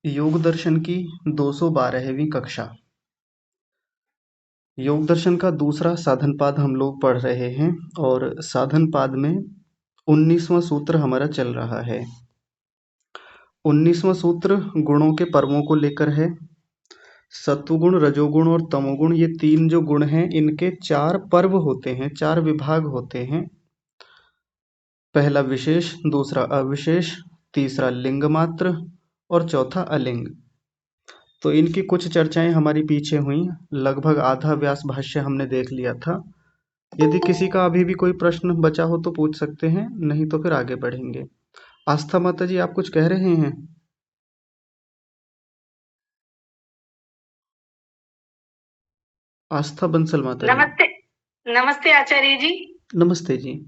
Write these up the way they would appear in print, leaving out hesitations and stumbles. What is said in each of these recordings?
योग दर्शन की 212वीं कक्षा। योग दर्शन का दूसरा साधनपाद हम लोग पढ़ रहे हैं और साधनपाद में 19वां सूत्र हमारा चल रहा है। 19वां सूत्र गुणों के पर्वों को लेकर है। सत्वगुण, रजोगुण और तमोगुण, ये तीन जो गुण हैं इनके 4 पर्व होते हैं, 4 विभाग होते हैं। पहला विशेष, दूसरा अविशेष, तीसरा लिंग मात्र और चौथा अलिंग। तो इनकी कुछ चर्चाएं हमारी पीछे हुई, लगभग आधा व्यास भाष्य हमने देख लिया था। यदि किसी का अभी भी कोई प्रश्न बचा हो तो पूछ सकते हैं, नहीं तो फिर आगे बढ़ेंगे। आस्था माता जी, आप कुछ कह रहे हैं? आस्था बंसल माता जी। नमस्ते। नमस्ते आचार्य जी। नमस्ते जी।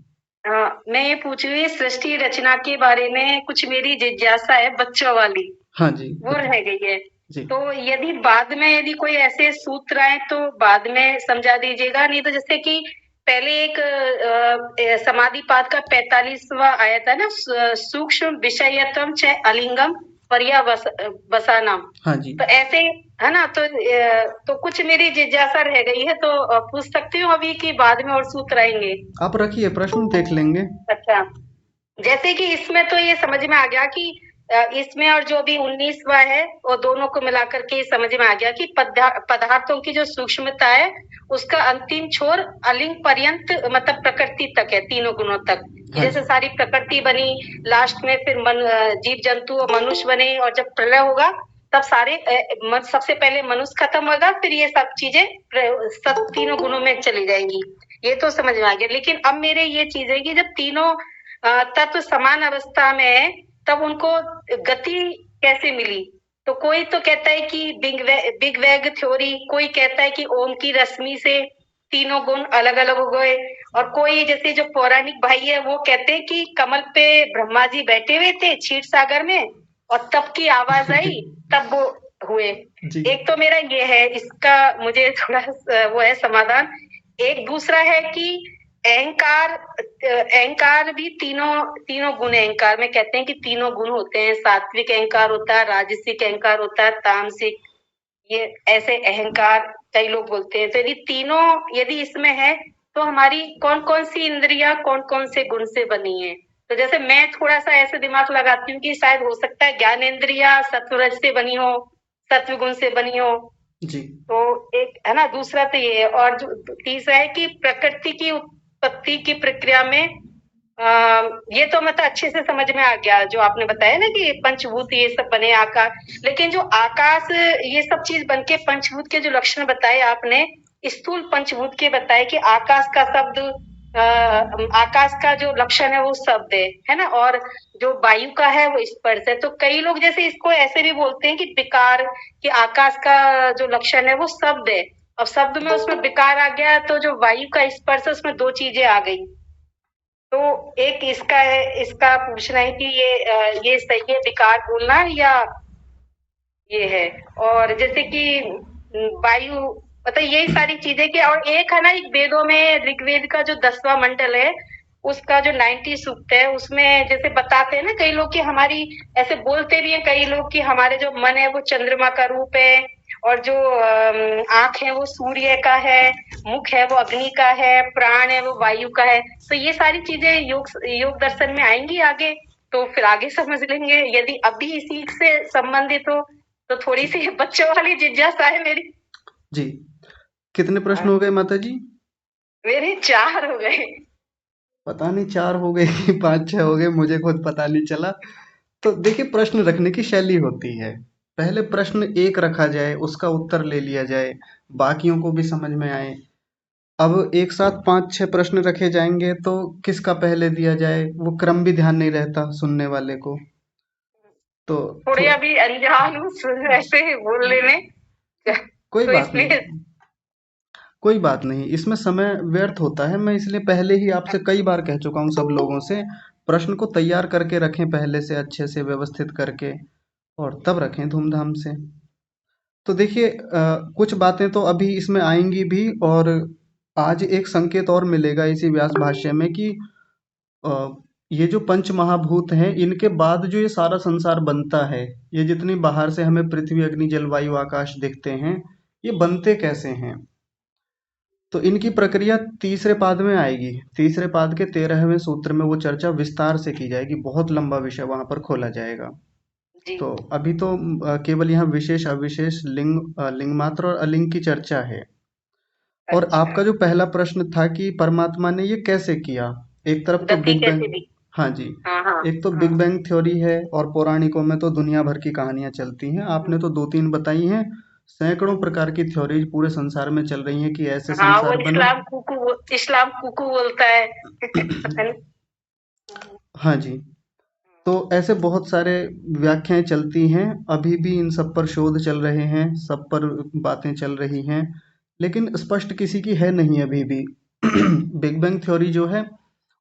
मैं ये पूछ रही हूँ, सृष्टि रचना के बारे में कुछ मेरी जिज्ञासा है, बच्चों वाली, हाँ जी, वो रह गई है। जी। तो यदि बाद में यदि कोई ऐसे सूत्र आए तो बाद में समझा दीजिएगा, नहीं तो जैसे कि पहले एक समाधि पाद का 45वां आया था ना, सूक्ष्म विषयत्वम च अलिंगम पर्यावसानम। हाँ जी, तो ऐसे है ना, तो कुछ मेरी जिज्ञासा रह गई है, तो पूछ सकती हूँ अभी कि बाद में और सूत्र आएंगे? आप रखिए, प्रश्न देख लेंगे। अच्छा, जैसे कि इसमें तो ये समझ में आ गया कि इसमें और जो भी 19वां है वो दोनों को मिलाकर के समझ में आ गया कि पदार्थों की जो सूक्ष्मता है उसका अंतिम छोर अलिंग पर्यंत, मतलब प्रकृति तक है, तीनों गुणों तक। हाँ जैसे जी, सारी प्रकृति बनी, लास्ट में फिर जीव जंतु और मनुष्य बने, और जब प्रलय होगा तब सारे सबसे पहले मनुष्य खत्म होगा, फिर ये सब चीजें सब तीनों गुणों में चली जाएंगी। ये तो समझ में आ गया, लेकिन अब मेरे ये चीज है कि जब तीनों तत्व समान अवस्था में है तब उनको गति कैसे मिली? तो कोई तो कहता है कि बिग वैग थ्योरी, कोई कहता है कि ओम की रश्मि से तीनों गुण अलग अलग हो गए, और कोई जैसे जो पौराणिक भाई है वो कहते हैं कि कमल पे ब्रह्मा जी बैठे हुए थे क्षीर सागर में, और तब की आवाज आई, तब वो हुए। जी, एक तो मेरा ये है, इसका मुझे थोड़ा वो है समाधान। एक दूसरा है कि अहंकार, अहंकार भी तीनों तीनों गुण अहंकार में कहते हैं कि तीनों गुण होते हैं। सात्विक अहंकार होता है, राजसिक अहंकार होता है, तामसिक, ये ऐसे अहंकार कई लोग बोलते हैं। तो यदि तीनों यदि इसमें है तो हमारी कौन कौन सी इंद्रियां कौन कौन से गुण से बनी है? तो जैसे मैं थोड़ा सा ऐसे दिमाग लगाती हूँ कि शायद हो सकता है ज्ञानेंद्रिया सत्वरज से बनी हो, सत्व गुण से बनी हो। जी, तो एक है ना, दूसरा तो ये है, और जो तीसरा है कि प्रकृति की उत्पत्ति की प्रक्रिया में ये तो मतलब अच्छे से समझ में आ गया जो आपने बताया ना कि पंचभूत ये सब बने, आकाश। लेकिन जो आकाश ये सब चीज बन के पंचभूत के जो लक्षण बताए आपने, स्थूल पंचभूत के बताए कि आकाश का शब्द, आकाश का जो लक्षण है वो शब्द है ना, और जो वायु का है वो स्पर्श है। तो कई लोग जैसे इसको ऐसे भी बोलते हैं कि विकार, कि आकाश का जो लक्षण है वो शब्द है, अब शब्द में उसमें विकार आ गया तो जो वायु का स्पर्श है उसमें दो चीजें आ गई। तो एक इसका है, इसका पूछना है कि ये सही है विकार बोलना या ये है? और जैसे कि वायु, मतलब यही सारी चीजें कि, और एक है ना, एक वेदों में ऋग्वेद का जो 10वां मंडल है उसका जो 90 सूक्त है उसमें जैसे बताते हैं ना कई लोग कि हमारी, ऐसे बोलते भी हैं कई लोग कि हमारे जो मन है वो चंद्रमा का रूप है, और जो आंख है वो सूर्य का है, मुख है वो अग्नि का है, प्राण है वो वायु का है। तो ये सारी चीजें योग योग दर्शन में आएंगी आगे, तो फिर आगे समझ लेंगे। यदि अभी इसी से संबंधित हो तो थोड़ी सी बच्चों वाली जिज्ञासा है मेरी। जी। कितने प्रश्न हाँ, हो गए माता जी? मेरे 4 हो गए। पता नहीं 4 हो गए कि 5-6 हो गए, मुझे खुद पता नहीं चला। तो देखिए, प्रश्न रखने की शैली होती है। पहले प्रश्न एक रखा जाए, उसका उत्तर ले लिया जाए, बाकियों को भी समझ में आए। अब एक साथ 5-6 प्रश्न रखे जाएंगे तो किसका पहले दिया जाए, वो क्रम भी ध्यान नहीं रहता सुनने वाले को। तो थोड़े थोड़ा, अभी अनजान हूँ ऐसे ही बोलने में, कोई तो बात नहीं, इसलिए। कोई बात नहीं, इसमें समय व्यर्थ होता है। मैं इसलिए पहले ही आपसे कई बार कह चुका हूँ सब लोगों से, प्रश्न को तैयार करके रखें, पहले से अच्छे से व्यवस्थित करके, और तब रखें धूमधाम से। तो देखिए, कुछ बातें तो अभी इसमें आएंगी भी, और आज एक संकेत और मिलेगा इसी व्यास भाष्य में कि अ, ये जो पंच महाभूत हैं, इनके बाद जो ये सारा संसार बनता है, ये जितनी बाहर से हमें पृथ्वी, अग्नि, जल, वायु, आकाश दिखते हैं, ये बनते कैसे हैं? तो इनकी प्रक्रिया तीसरे पाद में आएगी। तीसरे पाद के 13वें सूत्र में वो चर्चा विस्तार से की जाएगी। बहुत लंबा विषय वहां पर खोला जाएगा। जी। तो अभी तो केवल यहाँ विशेष अविशेष लिंग, लिंग मात्र और अलिंग की चर्चा है। और अच्छा। आपका जो पहला प्रश्न था कि परमात्मा ने ये कैसे किया, एक तरफ तो गति बिग बैंग, कैसे दी? हाँ जी, हाँ हाँ एक तो हाँ। बिग बैंग थ्योरी है और पौराणिकों में तो दुनिया भर की कहानियां चलती हैं। आपने तो दो तीन बताई हैं, सैकड़ों प्रकार की थ्योरीज पूरे संसार में चल रही हैं कि ऐसे हाँ, वो संसार बना। इस्लाम कुकू बोलता है। पता नहीं। हाँ जी। तो ऐसे बहुत सारे व्याख्याएं चलती हैं, अभी भी इन सब पर शोध चल रहे हैं, सब पर बातें चल रही हैं, लेकिन स्पष्ट किसी की है नहीं अभी भी। बिग बैंग थ्योरी जो है,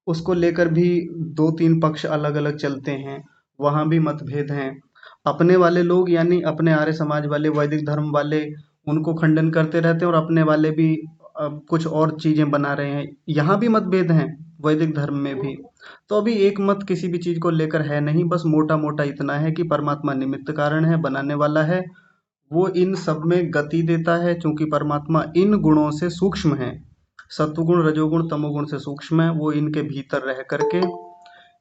उसको लेकर भी दो तीन पक्ष अलग अलग चलते हैं, वहाँ भी मतभेद हैं। अपने वाले लोग यानी अपने आर्य समाज वाले, वैदिक धर्म वाले, उनको खंडन करते रहते हैं और अपने वाले भी कुछ और चीजें बना रहे हैं। यहाँ भी मतभेद हैं, वैदिक धर्म में भी। तो अभी एक मत किसी भी चीज को लेकर है नहीं, बस मोटा मोटा इतना है कि परमात्मा निमित्त कारण है, बनाने वाला है। वो इन सब में गति देता है, चूंकि परमात्मा इन गुणों से सूक्ष्म है, सत्वगुण, रजोगुण, तमोगुण से सूक्ष्म है। वो इनके भीतर रह करके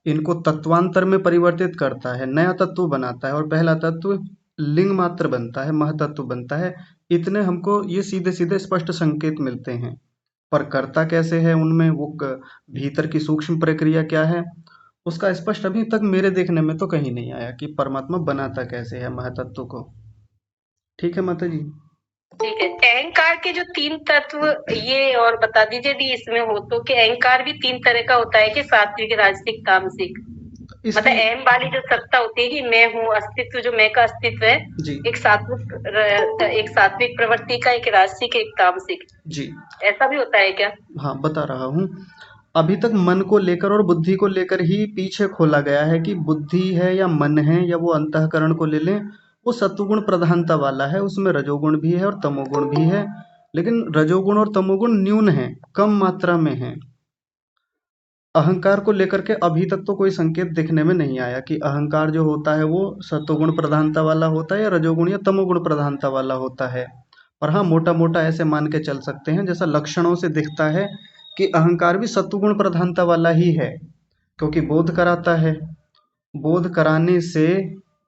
इनको तत्वांतर में परिवर्तित करता है, नया तत्व बनाता है, और पहला तत्व लिंग मात्र बनता है, महतत्व बनता है। इतने हमको ये सीधे सीधे स्पष्ट संकेत मिलते हैं, पर करता कैसे है उनमें, वो भीतर की सूक्ष्म प्रक्रिया क्या है, उसका स्पष्ट अभी तक मेरे देखने में तो कहीं नहीं आया कि परमात्मा बनाता कैसे है महतत्व को। ठीक है माता जी। ठीक है। अहंकार के जो 3 तत्व, ये और बता दीजिए यदि इसमें हो तो, कि अहंकार भी 3 तरह का होता है कि सात्विक, राजसिक, तामसिक। मतलब इसकी अहम वाली जो सत्ता होती है कि मैं हूँ, अस्तित्व, जो मैं का अस्तित्व है, जी एक सात्विक प्रवृत्ति का, एक राजसिक, एक तामसिक। जी ऐसा भी होता है क्या? हाँ, बता रहा हूँ। अभी तक मन को लेकर और बुद्धि को लेकर ही पीछे खोला गया है कि बुद्धि है या मन है या वो अंतःकरण को ले लें, वो सत्वगुण प्रधानता वाला है, उसमें रजोगुण भी है और तमोगुण भी है। लेकिन रजोगुण और तमोगुण न्यून है, कम मात्रा में है। अहंकार को लेकर के अभी तक तो कोई संकेत दिखने में नहीं आया कि अहंकार जो होता है वो सत्वगुण प्रधानता वाला होता है या रजोगुण या तमोगुण प्रधानता वाला होता है। पर हाँ, मोटा मोटा ऐसे मान के चल सकते हैं, जैसा लक्षणों से दिखता है कि अहंकार भी सत्वगुण प्रधानता वाला ही है, क्योंकि बोध कराता है। बोध कराने से,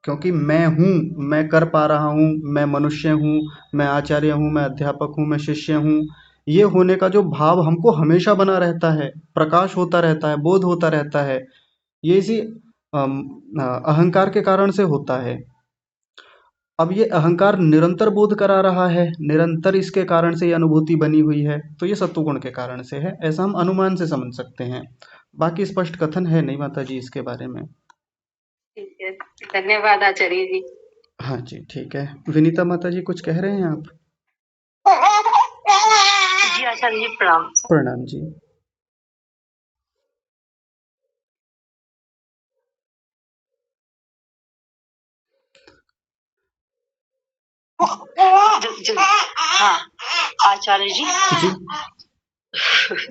क्योंकि मैं हूँ, मैं कर पा रहा हूँ, मैं मनुष्य हूँ, मैं आचार्य हूँ, मैं अध्यापक हूँ, मैं शिष्य हूँ, ये होने का जो भाव हमको हमेशा बना रहता है, प्रकाश होता रहता है, बोध होता रहता है, ये इसी अहंकार के कारण से होता है। अब ये अहंकार निरंतर बोध करा रहा है, निरंतर इसके कारण से ये अनुभूति बनी हुई है, तो ये सत्वगुण के कारण से है, ऐसा हम अनुमान से समझ सकते हैं। बाकी स्पष्ट कथन है नहीं माता जी इसके बारे में। ठीक है, धन्यवाद आचार्य जी। हाँ जी, ठीक है। विनीता माता जी कुछ कह रहे हैं आप? जी आचार्य जी, प्रणाम। प्रणाम जी। हाँ आचार्य जी, जी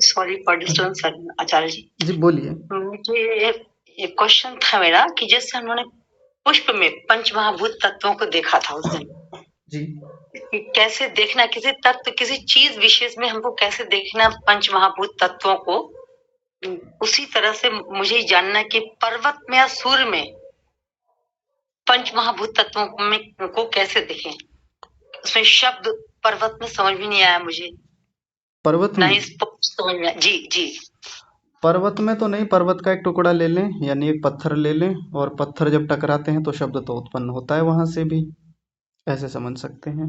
सॉरी फॉर डिस्टर्बेंस आचार्य जी। जी बोलिए। मुझे एक क्वेश्चन था मेरा कि जैसे उन्होंने पुष्प में पंचमहाभूत तत्वों को देखा था उस दिन, जी कि कैसे देखना, किसी तत्व, किसी चीज विशेष में हमको कैसे देखना पंचमहाभूत तत्वों को, उसी तरह से मुझे जानना है कि पर्वत में या सूर्य में पंचमहाभूत तत्वों में को कैसे देखें। उसमें शब्द पर्वत में समझ में नहीं आया मुझे, पर्वत ना में, ही समझ में आया। जी जी। पर्वत में तो नहीं, पर्वत का एक टुकड़ा ले लें यानी एक पत्थर ले लें, और पत्थर जब टकराते हैं तो शब्द तो उत्पन्न होता है वहां से भी, ऐसे समझ सकते हैं।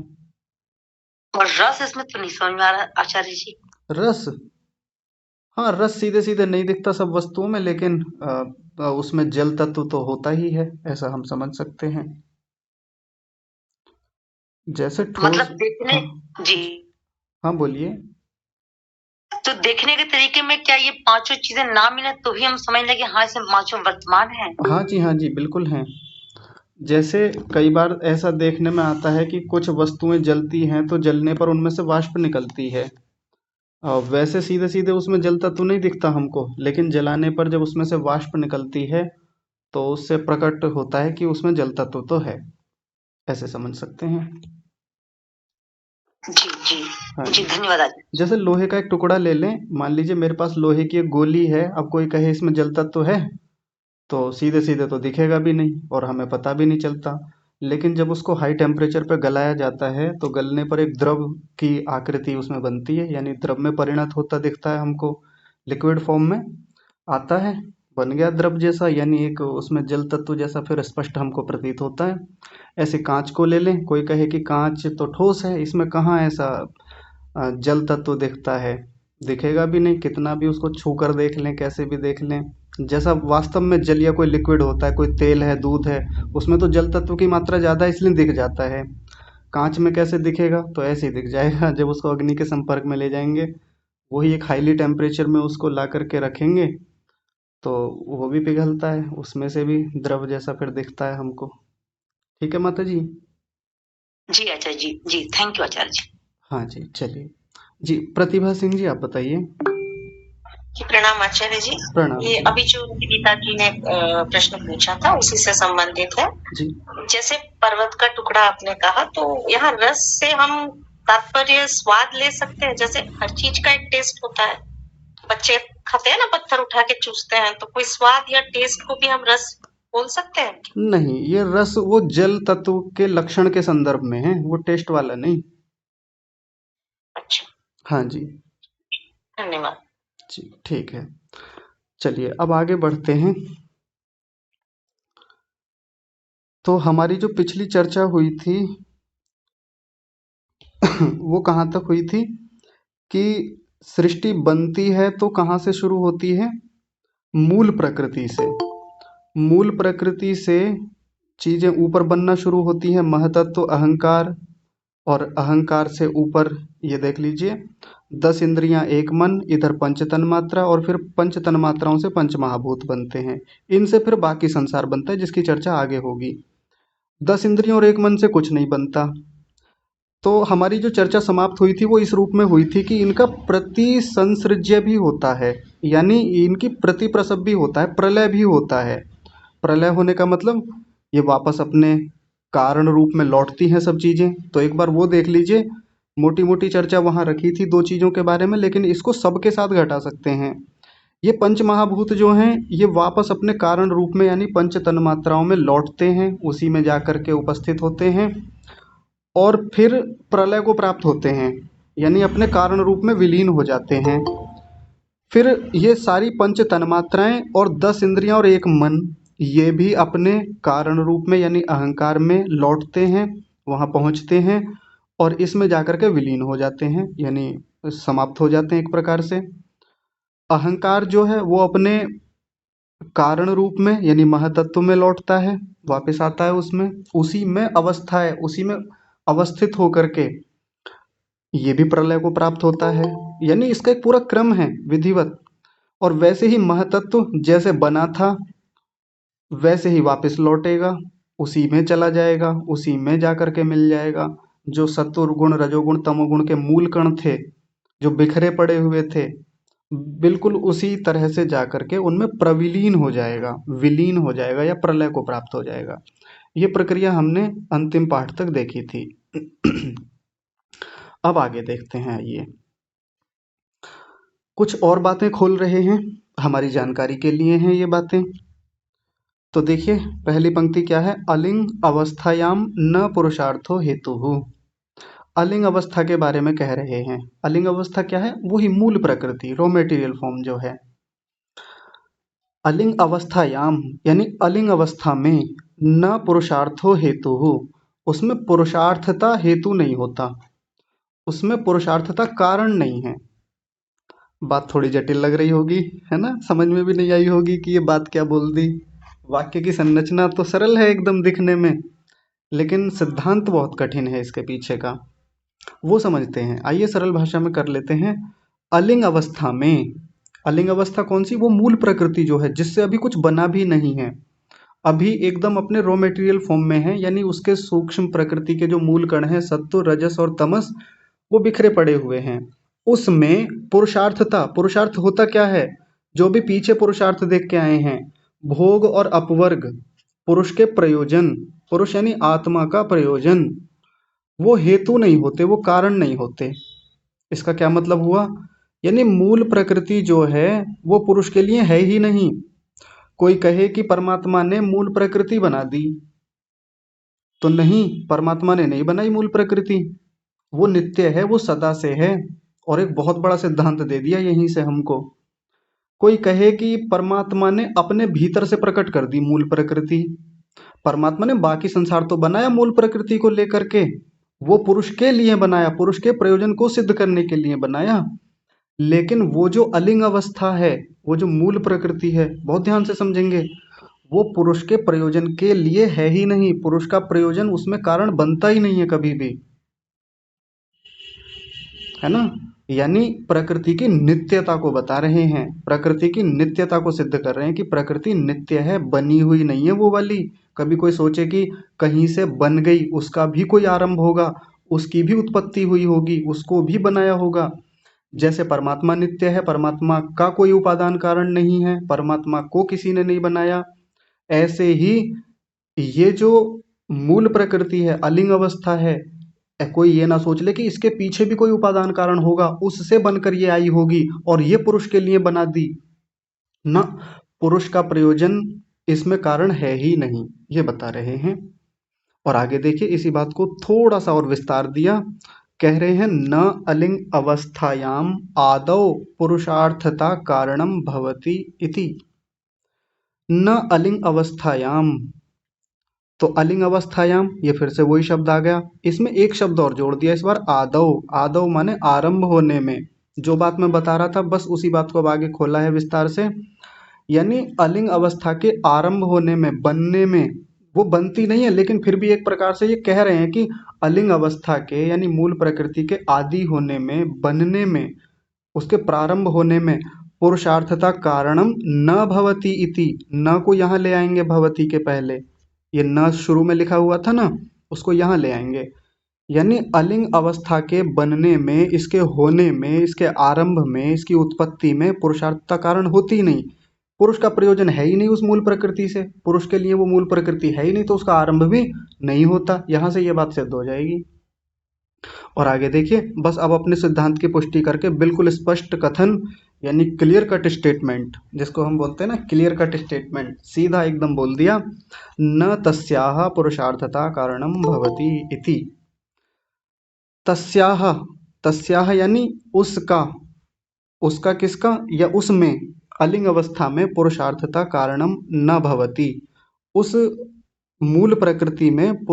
और रस इसमें तो नहीं समझ में आ रहा आचार्य जी। रस, हाँ, रस सीधे सीधे नहीं दिखता सब वस्तुओं में, लेकिन उसमें जल तत्व तो होता ही है, ऐसा हम समझ सकते हैं। जैसे ठोस, मतलब देखने, हाँ जी, हाँ बोलिए। तो देखने के तरीके में क्या ये पांचों चीजें ना मिले तो भी हम समझ लें कि हाँ इसमें पांचों वर्तमान है? हाँ जी बिल्कुल हैं। जैसे कई बार ऐसा देखने में आता है कि कुछ वस्तुएं जलती हैं तो जलने पर उनमें से वाष्प निकलती है, वैसे सीधे सीधे उसमें जल तत्व नहीं दिखता हमको, लेकिन जलाने पर जब उसमें से वाष्प निकलती है तो उससे प्रकट होता है कि उसमें जल तत्व तो है। ऐसे समझ सकते हैं। जी जी हाँ जी, जी। धन्यवाद आचार्य जी। जैसे लोहे का एक टुकड़ा ले लें, मान लीजिए मेरे पास लोहे की एक गोली है, अब कोई कहे इसमें जल तत्व है, तो सीधे सीधे तो दिखेगा भी नहीं और हमें पता भी नहीं चलता। लेकिन जब उसको हाई टेम्परेचर पर गलाया जाता है तो गलने पर एक द्रव की आकृति उसमें बनती है, यानी द्रव में परिणत होता दिखता है हमको, लिक्विड फॉर्म में आता है, बन गया द्रव जैसा, यानी एक उसमें जल तत्व जैसा फिर स्पष्ट हमको प्रतीत होता है। ऐसे कांच को ले लें, कोई कहे कि कांच तो ठोस है, इसमें कहाँ ऐसा जल तत्व दिखता है, दिखेगा भी नहीं, कितना भी उसको छू कर देख लें, कैसे भी देख लें। जैसा वास्तव में जल या कोई लिक्विड होता है, कोई तेल है, दूध है, उसमें तो जल तत्व की मात्रा ज़्यादा है इसलिए दिख जाता है। कांच में कैसे दिखेगा? तो ऐसे ही दिख जाएगा जब उसको अग्नि के संपर्क में ले जाएंगे, वही एक हाईली टेम्परेचर में उसको ला करके रखेंगे तो वो भी पिघलता है, उसमें से भी द्रव जैसा फिर दिखता है हमको। ठीक है माता जी। जी आचार्य जी, जी थैंक यू आचार्य जी। हाँ जी, चलिए। जी, प्रतिभा सिंह जी आप बताइए। जी प्रणाम आचार्य जी। प्रणाम ये जी। अभी जो गीता जी ने प्रश्न पूछा था उसी से संबंधित है। जी। जैसे पर्वत का टुकड़ा आपने कहा, तो यहाँ रस से हम तात्पर्य स्वाद ले सकते हैं? जैसे हर चीज का एक टेस्ट होता है, बच्चे खाते हैं ना, पत्थर उठा के चूसते हैं, तो कोई स्वाद या टेस्ट को भी हम रस बोल सकते हैं? नहीं, ये रस वो जल तत्व के लक्षण के संदर्भ में है, वो टेस्ट वाला नहीं। अच्छा, हाँ जी। धन्यवाद। जी, ठीक है। चलिए अब आगे बढ़ते हैं। तो हमारी जो पिछली चर्चा हुई थी वो कहाँ तक हुई थी कि सृष्टि बनती है तो कहाँ से शुरू होती है? मूल प्रकृति से। मूल प्रकृति से चीजें ऊपर बनना शुरू होती हैं, महतत्व अहंकार, और अहंकार से ऊपर ये देख लीजिए 10 इंद्रियां एक मन, इधर पंच तन्मात्रा, और फिर पंच तन्मात्राओं से पंच महाभूत बनते हैं। इनसे फिर बाकी संसार बनता है जिसकी चर्चा आगे होगी। 10 इंद्रियों और एक मन से कुछ नहीं बनता। तो हमारी जो चर्चा समाप्त हुई थी वो इस रूप में हुई थी कि इनका प्रतिसंसृज्य भी होता है, यानी इनकी प्रतिप्रसव भी होता है, प्रलय भी होता है। प्रलय होने का मतलब ये वापस अपने कारण रूप में लौटती हैं सब चीजें। तो एक बार वो देख लीजिए, मोटी मोटी चर्चा वहां रखी थी दो चीजों के बारे में, लेकिन इसको सबके साथ घटा सकते हैं। ये पंच महाभूत जो हैं ये वापस अपने कारण रूप में यानी पंच तन्मात्राओं में लौटते हैं, उसी में जाकर के उपस्थित होते हैं और फिर प्रलय को प्राप्त होते हैं, यानी अपने कारण रूप में विलीन हो जाते हैं। फिर ये सारी पंच तन्मात्राएं और 10 इंद्रियां और एक मन, ये भी अपने कारण रूप में यानी अहंकार में लौटते हैं, वहां पहुंचते हैं और इसमें जाकर के विलीन हो जाते हैं, यानी समाप्त हो जाते हैं एक प्रकार से। अहंकार जो है वो अपने कारण रूप में यानी महतत्व में लौटता है, वापस आता है उसमें, उसी में अवस्था है, उसी में अवस्थित होकर के ये भी प्रलय को प्राप्त होता है, यानी इसका एक पूरा क्रम है विधिवत। और वैसे ही महतत्व जैसे बना था वैसे ही वापस लौटेगा, उसी में चला जाएगा, उसी में जाकर के मिल जाएगा। जो सत्वगुण रजोगुण तमोगुण के मूल कण थे जो बिखरे पड़े हुए थे, बिल्कुल उसी तरह से जाकर के उनमें प्रविलीन हो जाएगा, विलीन हो जाएगा या प्रलय को प्राप्त हो जाएगा। ये प्रक्रिया हमने अंतिम पाठ तक देखी थी। अब आगे देखते हैं, आइए कुछ और बातें खोल रहे हैं, हमारी जानकारी के लिए हैं ये बातें। तो देखिए पहली पंक्ति क्या है, अलिंग अवस्थायाम न पुरुषार्थो हेतु। अलिंग अवस्था के बारे में कह रहे हैं। अलिंग अवस्था क्या है? वही मूल प्रकृति, रॉ मेटीरियल फॉर्म जो है। अलिंग अवस्थायाम यानी अलिंग अवस्था में न पुरुषार्थो हेतु, उसमें पुरुषार्थता हेतु नहीं होता, उसमें पुरुषार्थता कारण नहीं है। बात थोड़ी जटिल लग रही होगी, है ना, समझ में भी नहीं आई होगी कि ये बात क्या बोल दी। वाक्य की संरचना तो सरल है एकदम दिखने में, लेकिन सिद्धांत बहुत कठिन है इसके पीछे का, वो समझते हैं। आइए सरल भाषा में कर लेते हैं। अलिंग अवस्था में, अलिंग अवस्था कौन सी? वो मूल प्रकृति जो है जिससे अभी कुछ बना भी नहीं है, अभी एकदम अपने रॉ मेटीरियल फॉर्म में है, यानी उसके सूक्ष्म प्रकृति के जो मूल कण हैं सत्व रजस और तमस वो बिखरे पड़े हुए हैं। उसमें पुरुषार्थता, पुरुषार्थ होता क्या है, जो भी पीछे पुरुषार्थ देख के आए हैं, भोग और अपवर्ग, पुरुष के प्रयोजन, पुरुष यानी आत्मा का प्रयोजन, वो हेतु नहीं होते, वो कारण नहीं होते। इसका क्या मतलब हुआ, यानी मूल प्रकृति जो है वो पुरुष के लिए है ही नहीं। कोई कहे कि परमात्मा ने मूल प्रकृति बना दी, तो नहीं, परमात्मा ने नहीं बनाई मूल प्रकृति, वो नित्य है, वो सदा से है। और एक बहुत बड़ा सिद्धांत दे दिया यहीं से हमको। कोई कहे कि परमात्मा ने अपने भीतर से प्रकट कर दी मूल प्रकृति, परमात्मा ने बाकी संसार तो बनाया मूल प्रकृति को लेकर के, वो पुरुष के लिए बनाया, पुरुष के प्रयोजन को सिद्ध करने के लिए बनाया। लेकिन वो जो अलिंग अवस्था है, वो जो मूल प्रकृति है, बहुत ध्यान से समझेंगे, वो पुरुष के प्रयोजन के लिए है ही नहीं, पुरुष का प्रयोजन उसमें कारण बनता ही नहीं है कभी भी, है ना। यानी प्रकृति की नित्यता को बता रहे हैं, प्रकृति की नित्यता को सिद्ध कर रहे हैं कि प्रकृति नित्य है, बनी हुई नहीं है वो वाली। कभी कोई सोचे कि कहीं से बन गई, उसका भी कोई आरंभ होगा, उसकी भी उत्पत्ति हुई होगी, उसको भी बनाया होगा। जैसे परमात्मा नित्य है, परमात्मा का कोई उपादान कारण नहीं है, परमात्मा को किसी ने नहीं बनाया, ऐसे ही ये जो मूल प्रकृति है, अलिंग अवस्था है, कोई ये ना सोच ले कि इसके पीछे भी कोई उपादान कारण होगा, उससे बनकर ये आई होगी और ये पुरुष के लिए बना दी, ना, पुरुष का प्रयोजन इसमें कारण है ही नहीं, ये बता रहे हैं। और आगे देखिए, इसी बात को थोड़ा सा और विस्तार दिया, कह रहे हैं न अलिंग अवस्थायाम आदौ पुरुषार्थता कारणम भवति इति। न अलिंग अवस्थायाम, तो अलिंग अवस्थायाम, ये फिर से वही शब्द आ गया, इसमें एक शब्द और जोड़ दिया इस बार, आदौ। आदौ माने आरंभ होने में, जो बात मैं बता रहा था बस उसी बात को अब आगे खोला है विस्तार से। यानी अलिंग अवस्था के आरंभ होने में, बनने में, वो बनती नहीं है लेकिन फिर भी एक प्रकार से ये कह रहे हैं कि अलिंग अवस्था के यानी मूल प्रकृति के आदि होने में, बनने में, उसके प्रारंभ होने में पुरुषार्थता कारणम न भवति इति, न को यहाँ ले आएंगे भवति के पहले, ये न शुरू में लिखा हुआ था ना, उसको यहाँ ले आएंगे। यानी अलिंग अवस्था के बनने में, इसके होने में, इसके आरंभ में, इसकी उत्पत्ति में पुरुषार्थता कारण होती ही नहीं। पुरुष का प्रयोजन है ही नहीं उस मूल प्रकृति से, पुरुष के लिए वो मूल प्रकृति है ही नहीं, तो उसका आरंभ भी नहीं होता। यहाँ से ये बात सिद्ध हो जाएगी। और आगे देखिए, बस अब अपने सिद्धांत की पुष्टि करके बिल्कुल स्पष्ट कथन, यानी क्लियर कट स्टेटमेंट, जिसको हम बोलते हैं ना क्लियर कट स्टेटमेंट, सीधा एकदम बोल दिया, न तस्याह पुरुषार्थता कारणम भवति इति। तस्याह, तस्याह यानी उसका, उसका किसका, या उसमें, अलिंग अवस्था में पुरुषार्थता कारणम न भवति, उस मूल प्रकृति में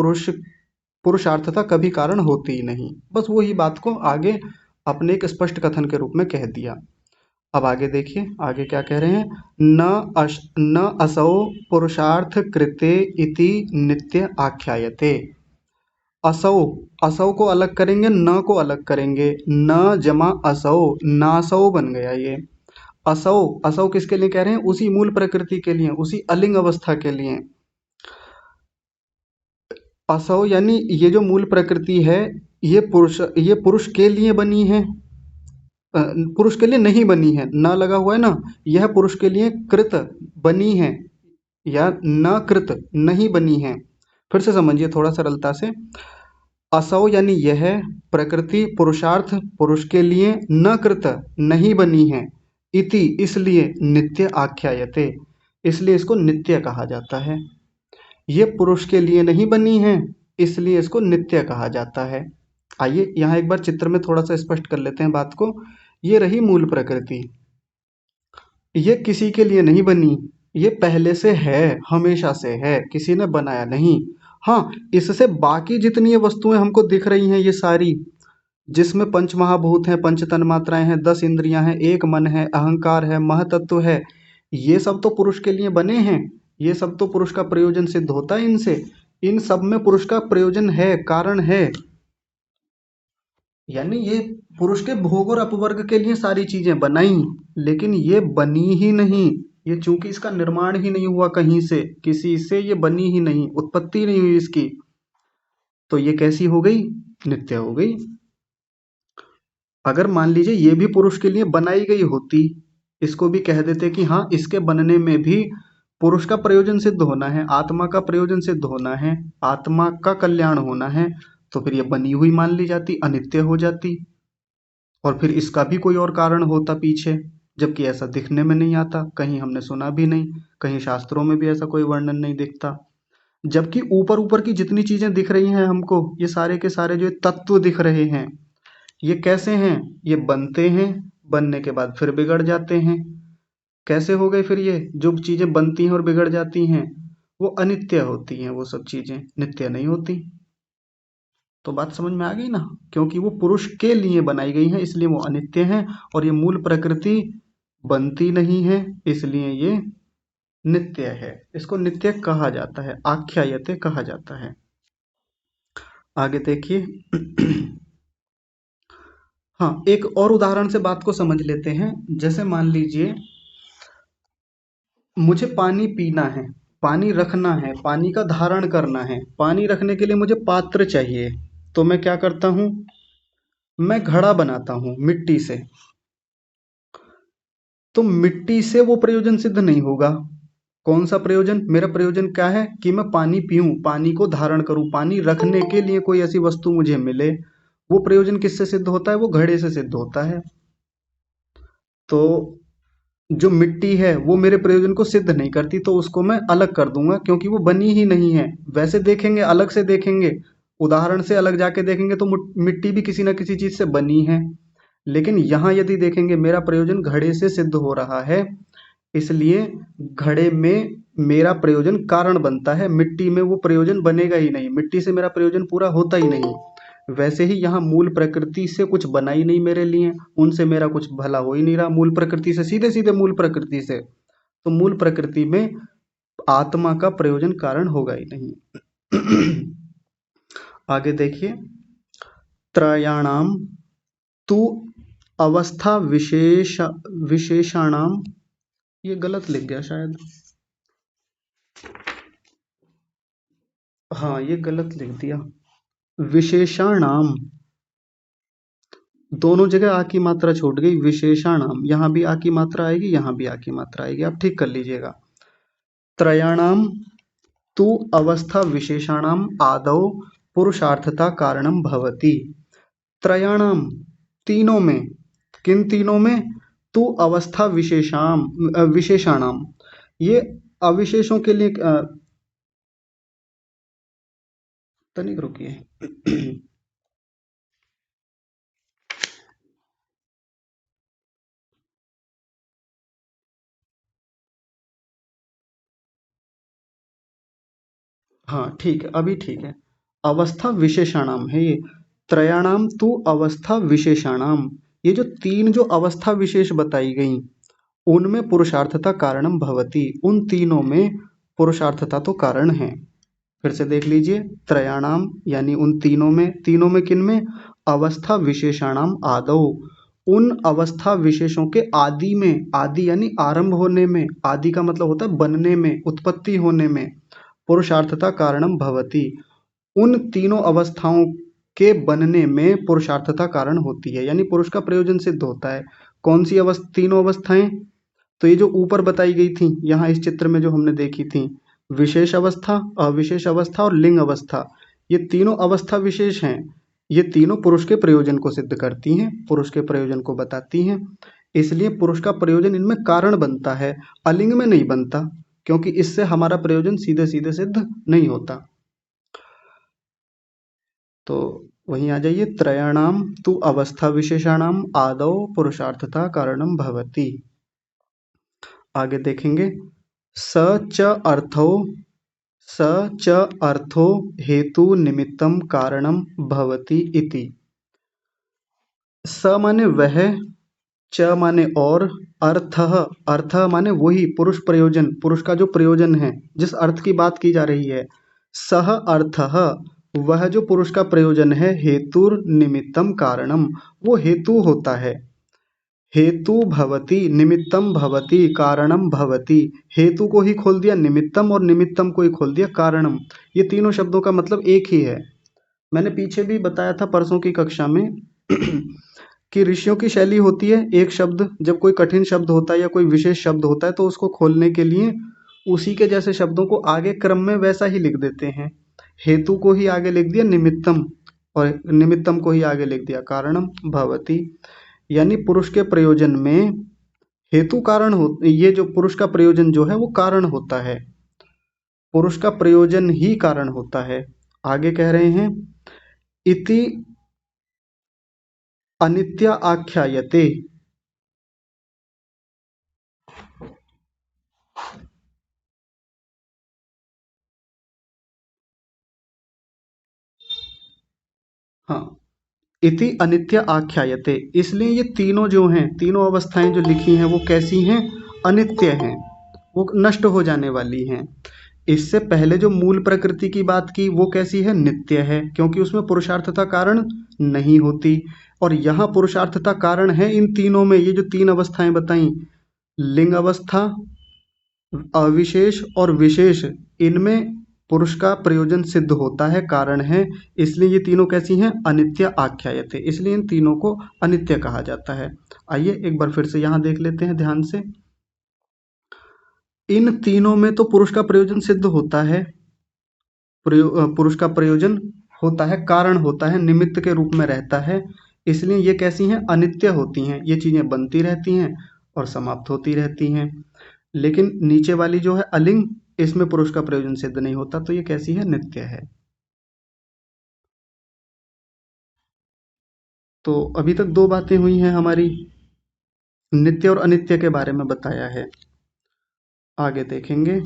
पुरुषार्थता कभी कारण होती ही नहीं। बस वही बात को आगे अपने एक स्पष्ट कथन के रूप में कह दिया। अब आगे देखिए, आगे क्या कह रहे हैं, न असौ पुरुषार्थ कृते इति नित्य आख्यायते। असौ, असौ को अलग करेंगे, न को अलग करेंगे, न जमा असौ, नासौ बन गया ये। असौ, असौ किसके लिए कह रहे हैं, उसी मूल प्रकृति के लिए, उसी अलिंग अवस्था के लिए। असौ यानी ये जो मूल प्रकृति है, ये पुरुष के लिए बनी है, पुरुष के लिए नहीं बनी है, न लगा हुआ है ना, यह पुरुष के लिए कृत बनी है, या न कृत नहीं बनी है। फिर से समझिए थोड़ा सरलता से, असौ यानी यह प्रकृति पुरुषार्थ पुरुष के लिए न कृत नहीं बनी है, इति इसलिए नित्य आख्यायते, इसलिए इसको नित्य कहा जाता है। ये पुरुष के लिए नहीं बनी है, इसलिए इसको नित्य कहा जाता है। आइए यहाँ एक बार चित्र में थोड़ा सा स्पष्ट कर लेते हैं बात को। ये रही मूल प्रकृति, ये किसी के लिए नहीं बनी, ये पहले से है, हमेशा से है, किसी ने बनाया नहीं। हाँ, इससे बाकी जितनी ये वस्तुएं हमको दिख रही हैं, ये सारी, जिसमें पंच महाभूत हैं, पंच तन मात्राएं हैं, 10 इंद्रियां हैं, एक मन है, अहंकार है, महतत्व है, ये सब तो पुरुष के लिए बने हैं, ये सब तो पुरुष का प्रयोजन सिद्ध होता है इनसे, इन सब में पुरुष का प्रयोजन है, कारण है। यानी ये पुरुष के भोग और अपवर्ग के लिए सारी चीजें बनाई, लेकिन ये बनी ही नहीं, ये चूंकि इसका निर्माण ही नहीं हुआ कहीं से, किसी से ये बनी ही नहीं, उत्पत्ति नहीं हुई इसकी, तो ये कैसी हो गई, नित्य हो गई। अगर मान लीजिए ये भी पुरुष के लिए बनाई गई होती, इसको भी कह देते कि हाँ इसके बनने में भी पुरुष का प्रयोजन सिद्ध होना है, आत्मा का प्रयोजन सिद्ध होना है, आत्मा का कल्याण होना है, तो फिर ये बनी हुई मान ली जाती, अनित्य हो जाती। और फिर इसका भी कोई और कारण होता पीछे, जबकि ऐसा दिखने में नहीं आता, कहीं हमने सुना भी नहीं, कहीं शास्त्रों में भी ऐसा कोई वर्णन नहीं दिखता। जबकि ऊपर ऊपर की जितनी चीजें दिख रही हैं हमको, ये सारे के सारे जो तत्व दिख रहे हैं, ये कैसे हैं? ये बनते हैं, बनने के बाद फिर बिगड़ जाते हैं। कैसे हो गए फिर? ये जो चीजें बनती हैं और बिगड़ जाती हैं वो अनित्य होती हैं, वो सब चीजें नित्य नहीं होती। तो बात समझ में आ गई ना? क्योंकि वो पुरुष के लिए बनाई गई हैं इसलिए वो अनित्य हैं, और ये मूल प्रकृति बनती नहीं है इसलिए ये नित्य है। इसको नित्य कहा जाता है, आख्यायते कहा जाता है। आगे देखिए। हाँ, एक और उदाहरण से बात को समझ लेते हैं। जैसे मान लीजिए मुझे पानी पीना है, पानी रखना है, पानी का धारण करना है, पानी रखने के लिए मुझे पात्र चाहिए, तो मैं क्या करता हूँ? मैं घड़ा बनाता हूँ मिट्टी से। तो मिट्टी से वो प्रयोजन सिद्ध नहीं होगा। कौन सा प्रयोजन? मेरा प्रयोजन क्या है कि मैं पानी पीऊं, पानी को धारण करूं, पानी रखने के लिए कोई ऐसी वस्तु मुझे मिले। वो प्रयोजन किससे सिद्ध होता है? वो घड़े से सिद्ध होता है। तो जो मिट्टी है वो मेरे प्रयोजन को सिद्ध नहीं करती, तो उसको मैं अलग कर दूंगा, क्योंकि वो बनी ही नहीं है। वैसे देखेंगे, अलग से देखेंगे, उदाहरण से अलग जाके देखेंगे तो मिट्टी भी किसी ना किसी चीज से बनी है। लेकिन यहाँ यदि देखेंगे मेरा प्रयोजन घड़े से सिद्ध हो रहा है, इसलिए घड़े में मेरा प्रयोजन कारण बनता है, मिट्टी में वो प्रयोजन बनेगा ही नहीं, मिट्टी से मेरा प्रयोजन पूरा होता ही नहीं। वैसे ही यहाँ मूल प्रकृति से कुछ बना ही नहीं मेरे लिए, उनसे मेरा कुछ भला हो ही नहीं रहा, मूल प्रकृति से, सीधे सीधे मूल प्रकृति से। तो मूल प्रकृति में आत्मा का प्रयोजन कारण होगा ही नहीं। आगे देखिए। त्रयाणाम तु अवस्था विशेषाणाम, ये गलत लिख गया शायद। हाँ, ये गलत लिख दिया। विशेषाणाम, दोनों जगह आ की मात्रा छूट गई। विशेषाणाम, यहाँ भी आ की मात्रा आएगी, यहाँ भी आ की मात्रा आएगी, आप ठीक कर लीजिएगा। त्रयाणाम तु अवस्था विशेषाणाम आदौ पुरुषार्थता कारणम भवति। त्रयाणाम, तीनों में। किन तीनों में? तु अवस्था विशेषाणाम, ये अविशेषों के लिए तनिक रुकिए। हाँ ठीक है, अभी ठीक है। अवस्था विशेषाणाम है ये। त्रयाणाम तु अवस्था विशेषाणाम, ये जो तीन जो अवस्था विशेष बताई गई, उनमें पुरुषार्थता कारणम भवति, उन तीनों में पुरुषार्थता तो कारण है। फिर से देख लीजिए। त्रयाणाम यानी उन तीनों में किन में? अवस्था विशेषाणाम आदौ, उन अवस्था विशेषों के आदि में, आदि यानी आरंभ होने में, आदि का मतलब होता है बनने में, उत्पत्ति होने में, पुरुषार्थता कारणम भवति, उन तीनों अवस्थाओं के बनने में पुरुषार्थता कारण होती है, यानी पुरुष का प्रयोजन सिद्ध होता है। कौन सी तीनों अवस्थाएं? तो ये जो ऊपर बताई गई थी, यहाँ इस चित्र में जो हमने देखी थी, विशेष अवस्था, अविशेष अवस्था और लिंग अवस्था, ये तीनों अवस्था विशेष हैं। ये तीनों पुरुष के प्रयोजन को सिद्ध करती हैं, पुरुष के प्रयोजन को बताती हैं, इसलिए पुरुष का प्रयोजन इनमें कारण बनता है, अलिंग में नहीं बनता, क्योंकि इससे हमारा प्रयोजन सीधे सीधे सिद्ध नहीं होता। तो वहीं आ जाइए। त्रयाणाम तु अवस्था विशेषाणाम आदौ पुरुषार्थता कारणम भवति। आगे देखेंगे। स च अर्थो, स च अर्थो हेतु निमित्तम कारणम भवति इति। स माने वह, च माने और, अर्थ, अर्थ माने वही पुरुष प्रयोजन, पुरुष का जो प्रयोजन है, जिस अर्थ की बात की जा रही है, सह अर्थ, वह जो पुरुष का प्रयोजन है, हेतुर निमित्तम कारणम, वो हेतु होता है। हेतु भवति, निमित्तम भवति, कारणम भवति, हेतु को ही खोल दिया निमित्तम और निमित्तम को ही खोल दिया कारणम, ये तीनों शब्दों का मतलब एक ही है। मैंने पीछे भी बताया था परसों की कक्षा में कि ऋषियों की शैली होती है, एक शब्द जब कोई कठिन शब्द होता है या कोई विशेष शब्द होता है तो उसको खोलने के लिए उसी के जैसे शब्दों को आगे क्रम में वैसा ही लिख देते हैं। हेतु को ही आगे लिख दिया निमित्तम, और निमित्तम को ही आगे लिख दिया कारणम भवति। यानी पुरुष के प्रयोजन में हेतु कारण हो, ये जो पुरुष का प्रयोजन जो है वो कारण होता है, पुरुष का प्रयोजन ही कारण होता है। आगे कह रहे हैं इति अनित्य आख्यायते। हाँ, इति अनित्य आख्यायते, इसलिए ये तीनों जो हैं, तीनों अवस्थाएं जो लिखी हैं वो कैसी हैं, अनित्य हैं, वो नष्ट हो जाने वाली हैं। इससे पहले जो मूल प्रकृति की बात की वो कैसी है, नित्य है, क्योंकि उसमें पुरुषार्थता कारण नहीं होती। और यहाँ पुरुषार्थता कारण है इन तीनों में, ये जो तीन अवस्थाएं बताई, लिंग अवस्था, अविशेष और विशेष, इनमें पुरुष का प्रयोजन सिद्ध होता है, कारण है। इसलिए ये तीनों कैसी हैं, अनित्य आख्यायते, इसलिए इन तीनों को अनित्य कहा जाता है। आइए एक बार फिर से यहाँ देख लेते हैं ध्यान से। इन तीनों में तो पुरुष का प्रयोजन सिद्ध होता है, पुरुष का प्रयोजन होता है, कारण होता है, निमित्त के रूप में रहता है। इसलिए ये कैसी हैं, अनित्य होती हैं, ये चीजें बनती रहती हैं और समाप्त होती रहती हैं। लेकिन नीचे वाली जो है अलिंग, इसमें पुरुष का प्रयोजन सिद्ध नहीं होता, तो ये कैसी है, नित्य है। तो अभी तक दो बातें हुई हैं हमारी, नित्य और अनित्य के बारे में बताया है। आगे देखेंगे,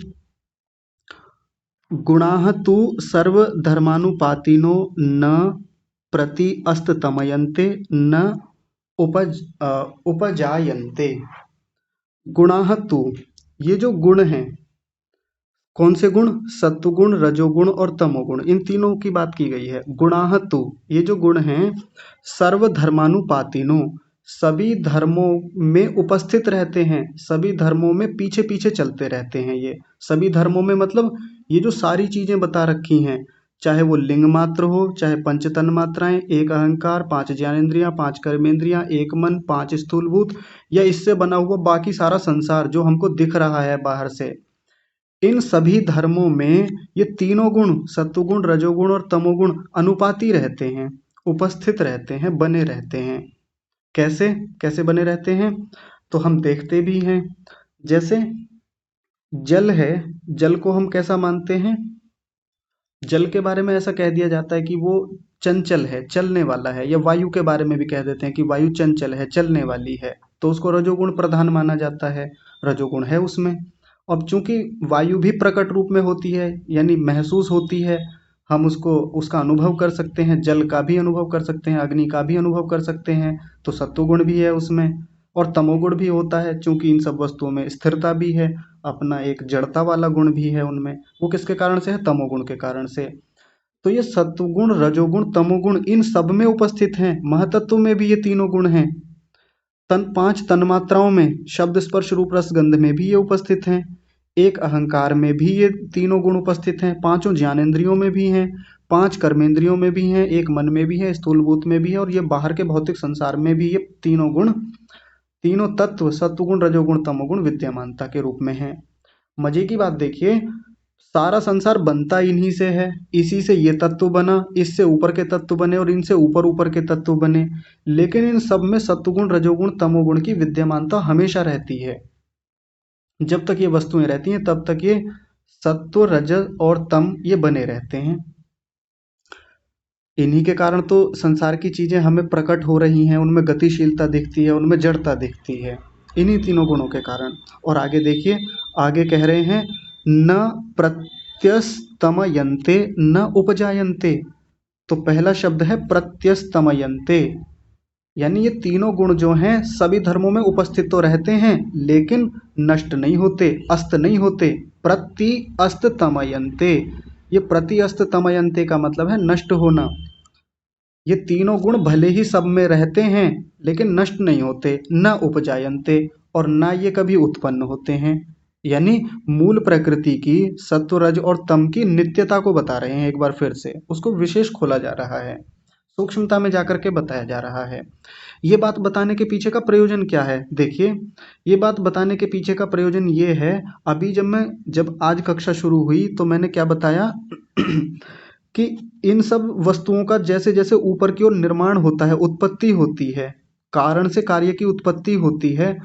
गुणाः तु सर्वधर्मानुपातिनो न प्रति अस्तमयन्ते न उपजायन्ते। गुणाः तु, ये जो गुण हैं, कौन से गुण, सत्वगुण, रजोगुण और तमोगुण, इन तीनों की बात की गई है। गुणाः तु, ये जो गुण हैं, सर्वधर्मानुपातिनो, सभी धर्मों में उपस्थित रहते हैं, सभी धर्मों में पीछे पीछे चलते रहते हैं। ये सभी धर्मों में मतलब ये जो सारी चीजें बता रखी हैं, चाहे वो लिंग मात्र हो, चाहे पंच तन मात्राएं, एक अहंकार, पांच ज्ञानेंद्रियां, पांच कर्मेंद्रियां, एक मन, पांच स्थूलभूत, या इससे बना हुआ बाकी सारा संसार जो हमको दिख रहा है बाहर से, इन सभी धर्मों में ये तीनों गुण, सत्वगुण, रजोगुण और तमोगुण अनुपाती रहते हैं, उपस्थित रहते हैं, बने रहते हैं। कैसे कैसे बने रहते हैं, तो हम देखते भी हैं। जैसे जल है, जल को हम कैसा मानते हैं, जल के बारे में ऐसा कह दिया जाता है कि वो चंचल है, चलने वाला है, या वायु के बारे में भी कह देते हैं कि वायु चंचल है, चलने वाली है, तो उसको रजोगुण प्रधान माना जाता है, रजोगुण है उसमें। अब चूंकि वायु भी प्रकट रूप में होती है, यानी महसूस होती है, हम उसको, उसका अनुभव कर सकते हैं, जल का भी अनुभव कर सकते हैं, अग्नि का भी अनुभव कर सकते हैं, तो सत्वगुण भी है उसमें। और तमोगुण भी होता है, चूंकि इन सब वस्तुओं में स्थिरता भी है, अपना एक जड़ता वाला गुण भी है उनमें, वो किसके कारण से है, तमोगुण के कारण से। तो ये सत्वगुण, रजोगुण, तमोगुण इन सब में उपस्थित हैं, महतत्व में भी ये तीनों गुण हैं, तन पांच तन्मात्राओं में, शब्द स्पर्श रूप रस गंध में भी ये उपस्थित हैं, एक अहंकार में भी ये तीनों गुण उपस्थित हैं, पांचों ज्ञानेंद्रियों में भी हैं, पांच कर्मेंद्रियों में भी हैं, एक मन में भी है, स्थूलभूत में भी है, और ये बाहर के भौतिक संसार में भी ये तीनों गुण, तीनों तत्व, सत्वगुण, रजोगुण, तमोगुण विद्यमानता के रूप में है। मजे की बात देखिए, सारा संसार बनता इन्हीं से है, इसी से ये तत्व बना, इससे ऊपर के तत्व बने और इनसे ऊपर ऊपर के तत्व बने, लेकिन इन सब में सत्वगुण, रजोगुण, तमोगुण की विद्यमानता हमेशा रहती है। जब तक ये वस्तुएं रहती हैं तब तक ये सत्व, रज और तम ये बने रहते हैं। इन्हीं के कारण तो संसार की चीजें हमें प्रकट हो रही हैं, उनमें गतिशीलता दिखती है, उनमें जड़ता दिखती है, इन्हीं तीनों गुणों के कारण। और आगे देखिए, आगे कह रहे हैं न प्रत्यस्तमयन्ते न उपजायन्ते। तो पहला शब्द है प्रत्यस्तमयन्ते, यानी ये तीनों गुण जो हैं सभी धर्मों में उपस्थित तो रहते हैं, लेकिन नष्ट नहीं होते, अस्त नहीं होते। प्रति अस्त तमयन्ते, ये प्रति अस्त तमयन्ते का मतलब है नष्ट होना। ये तीनों गुण भले ही सब में रहते हैं, लेकिन नष्ट नहीं होते, न उपजायन्ते, और न ये कभी उत्पन्न होते हैं। यानी मूल प्रकृति की सत्व, रज और तम की नित्यता को बता रहे हैं, एक बार फिर से उसको विशेष खोला जा रहा है। सूक्ष्मता में जाकर के बताया जा रहा है। ये बात बताने के पीछे का प्रयोजन क्या है? देखिए, ये बात बताने के पीछे का प्रयोजन ये है, अभी जब आज कक्षा शुरू हुई तो मैंने क्या बताया कि इन सब वस्तुओं का जैसे जैसे ऊपर की ओर निर्माण होता है, उत्पत्ति होती है, कारण से कार्य की उत्पत्ति होती है,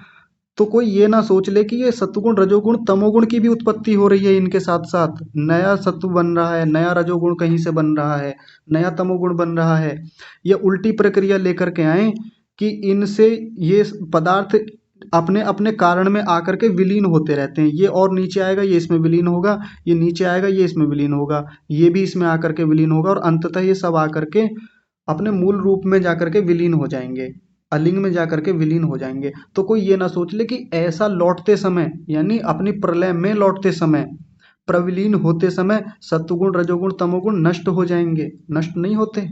तो कोई ये ना सोच ले कि ये सत्वगुण रजोगुण तमोगुण की भी उत्पत्ति हो रही है, इनके साथ साथ नया सत्व बन रहा है, नया रजोगुण कहीं से बन रहा है, नया तमोगुण बन रहा है। ये उल्टी प्रक्रिया लेकर के आए कि इनसे ये पदार्थ अपने अपने कारण में आकर के विलीन होते रहते हैं। ये और नीचे आएगा, ये इसमें विलीन होगा, ये नीचे आएगा, ये इसमें विलीन होगा, ये भी इसमें आकर के विलीन होगा, और अंततः ये सब आकर के अपने मूल रूप में जाकर के विलीन हो जाएंगे, अलिंग में जाकर के विलीन हो जाएंगे। तो कोई ये ना सोच ले कि ऐसा लौटते समय, यानी अपनी प्रलय में लौटते समय, प्रविलीन होते समय सत्वगुण रजोगुण तमोगुण नष्ट हो जाएंगे। नष्ट नहीं होते,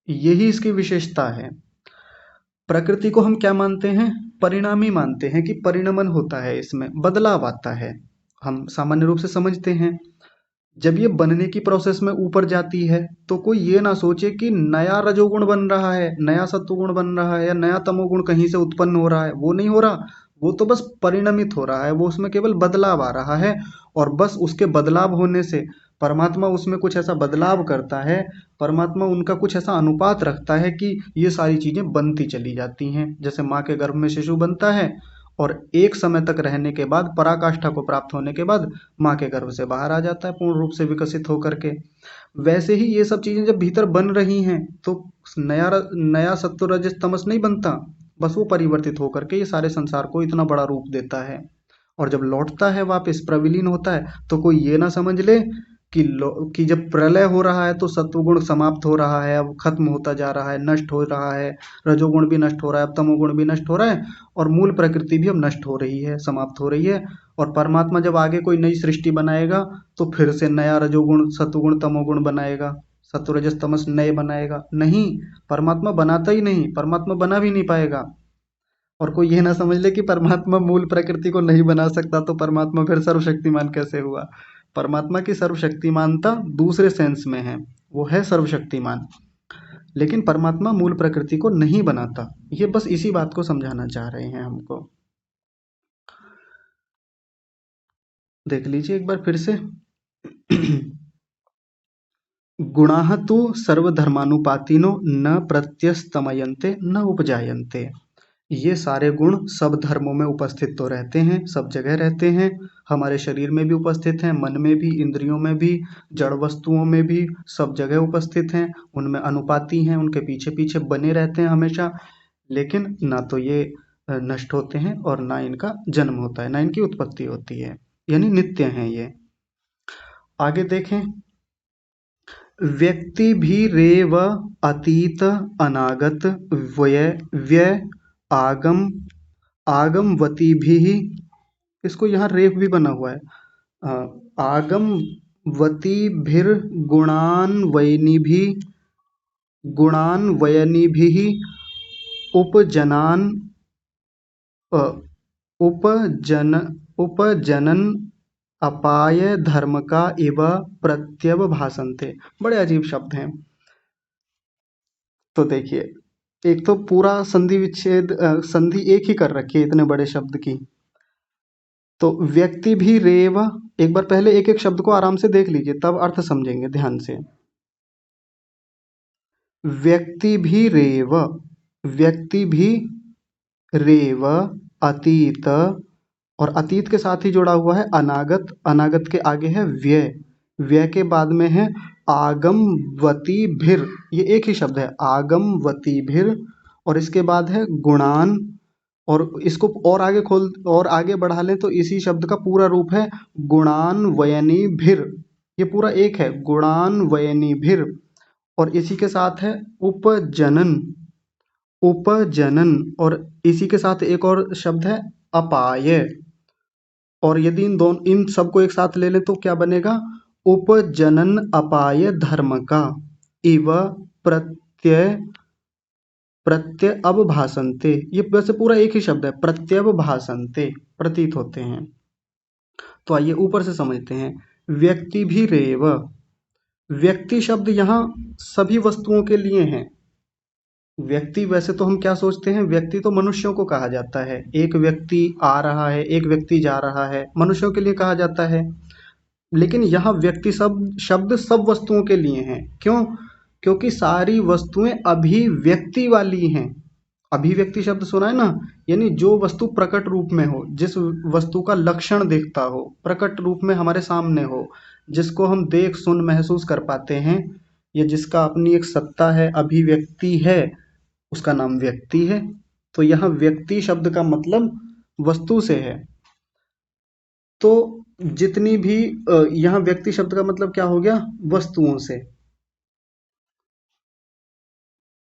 यही इसकी विशेषता है। प्रकृति को हम क्या मानते हैं? परिणामी मानते हैं, कि परिणमन होता है, इसमें बदलाव आता है, हम सामान्य रूप से समझते हैं। जब ये बनने की प्रोसेस में ऊपर जाती है तो कोई ये ना सोचे कि नया रजोगुण बन रहा है, नया सत्वगुण बन रहा है, या नया तमोगुण कहीं से उत्पन्न हो रहा है। वो नहीं हो रहा, वो तो बस परिणमित हो रहा है, वो उसमें केवल बदलाव आ रहा है। और बस उसके बदलाव होने से परमात्मा उसमें कुछ ऐसा बदलाव करता है, परमात्मा उनका कुछ ऐसा अनुपात रखता है कि ये सारी चीजें बनती चली जाती हैं। जैसे माँ के गर्भ में शिशु बनता है और एक समय तक रहने के बाद, पराकाष्ठा को प्राप्त होने के बाद माँ के गर्भ से बाहर आ जाता है पूर्ण रूप से विकसित होकर के। वैसे ही ये सब चीजें जब भीतर बन रही हैं तो नया सत्व रजस तमस नहीं बनता, बस वो परिवर्तित होकर के ये सारे संसार को इतना बड़ा रूप देता है। और जब लौटता है वापस, प्रविलीन होता है, तो कोई ये ना समझ ले कि जब प्रलय हो रहा है तो सत्वगुण समाप्त हो रहा है, अब खत्म होता जा रहा है, नष्ट हो रहा है, रजोगुण भी नष्ट हो रहा है, अब तमोगुण भी नष्ट हो रहा है, और मूल प्रकृति भी अब नष्ट हो रही है, समाप्त हो रही है। और परमात्मा जब आगे कोई नई सृष्टि बनाएगा तो फिर से नया रजोगुण सत्वगुण तमोगुण बनाएगा, सत्वरजस तमस नए बनाएगा। नहीं, परमात्मा बनाता ही नहीं, परमात्मा बना भी नहीं पाएगा। और कोई ये ना समझ ले कि परमात्मा मूल प्रकृति को नहीं बना सकता तो परमात्मा फिर सर्वशक्तिमान कैसे हुआ। परमात्मा की सर्वशक्तिमानता दूसरे सेंस में है, वो है सर्वशक्तिमान, लेकिन परमात्मा मूल प्रकृति को नहीं बनाता। ये बस इसी बात को समझाना चाह रहे हैं हमको। देख लीजिए एक बार फिर से। गुणाः तु सर्वधर्मानुपातिनो न प्रत्यस्तमयन्ते न उपजायन्ते। ये सारे गुण सब धर्मों में उपस्थित तो रहते हैं, सब जगह रहते हैं, हमारे शरीर में भी उपस्थित हैं, मन में भी, इंद्रियों में भी, जड़ वस्तुओं में भी, सब जगह उपस्थित हैं, उनमें अनुपाती हैं, उनके पीछे पीछे बने रहते हैं हमेशा। लेकिन ना तो ये नष्ट होते हैं और ना इनका जन्म होता है, ना इनकी उत्पत्ति होती है, यानी नित्य हैं ये। आगे देखें, व्यक्ति भी रेव अतीत अनागत व्यय व्यय आगम आगमवती भी, इसको यहाँ रेफ भी बना हुआ है, आगमवती भीर गुणान्वयनी भी उपजनान उपजन उपजनन अपाय धर्म का इव प्रत्यवभासन्ते। बड़े अजीब शब्द हैं। तो देखिए, एक तो पूरा संधि विच्छेद संधि एक ही कर रखी है इतने बड़े शब्द की। तो व्यक्ति भी रेव, एक बार पहले एक एक शब्द को आराम से देख लीजिए, तब अर्थ समझेंगे ध्यान से। व्यक्ति भी रेव, व्यक्ति भी रेव अतीत, और अतीत के साथ ही जुड़ा हुआ है अनागत, अनागत के आगे है व्यय, व्यय के बाद में है आगमवती भिर, ये एक ही शब्द है आगमवती भिर, और इसके बाद है गुणान, और इसको और आगे और आगे बढ़ा लें तो इसी शब्द का पूरा रूप है गुणान्वयनी भिर, ये पूरा एक है गुणान्वयनी भिर। और इसी के साथ है उपजनन, उपजनन, और इसी के साथ एक और शब्द है अपाय। और यदि इन सबको एक साथ ले लें तो क्या बनेगा? उपजनन अपाय धर्म का इव प्रत्यय प्रत्यवभासन्ते, ये वैसे पूरा एक ही शब्द है, प्रत्यवभासन्ते, प्रतीत होते हैं। तो आइए ऊपर से समझते हैं। व्यक्ति भी रेव, व्यक्ति शब्द यहाँ सभी वस्तुओं के लिए है। व्यक्ति वैसे तो हम क्या सोचते हैं, व्यक्ति तो मनुष्यों को कहा जाता है, एक व्यक्ति आ रहा है, एक व्यक्ति जा रहा है, मनुष्यों के लिए कहा जाता है। लेकिन यहाँ व्यक्ति शब्द शब्द सब वस्तुओं के लिए हैं। क्यों? क्योंकि सारी वस्तुएं अभिव्यक्ति वाली हैं। अभिव्यक्ति शब्द सुना है ना, यानी जो वस्तु प्रकट रूप में हो, जिस वस्तु का लक्षण दिखता हो, प्रकट रूप में हमारे सामने हो, जिसको हम देख सुन महसूस कर पाते हैं, या जिसका अपनी एक सत्ता है, अभिव्यक्ति है, उसका नाम व्यक्ति है। तो यहाँ व्यक्ति शब्द का मतलब वस्तु से है। तो जितनी भी यहाँ व्यक्ति शब्द का मतलब क्या हो गया, वस्तुओं से।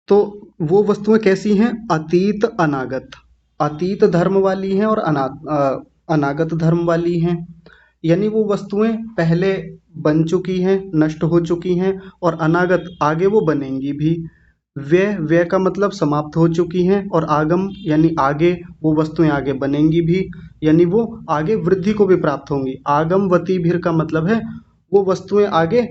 तो वो वस्तुएं कैसी हैं, अतीत अनागत। अतीत धर्म वाली हैं और अनागत धर्म वाली हैं। यानी वो वस्तुएं पहले बन चुकी हैं, नष्ट हो चुकी हैं, और अनागत आगे वो बनेंगी भी। व्यय, व्यय का मतलब समाप्त हो चुकी हैं, और आगम यानी आगे, वो वस्तुएं आगे बनेंगी भी, यानी वो आगे वृद्धि को भी प्राप्त होंगी। आगमवती भीर का मतलब है वो वस्तुएं आगे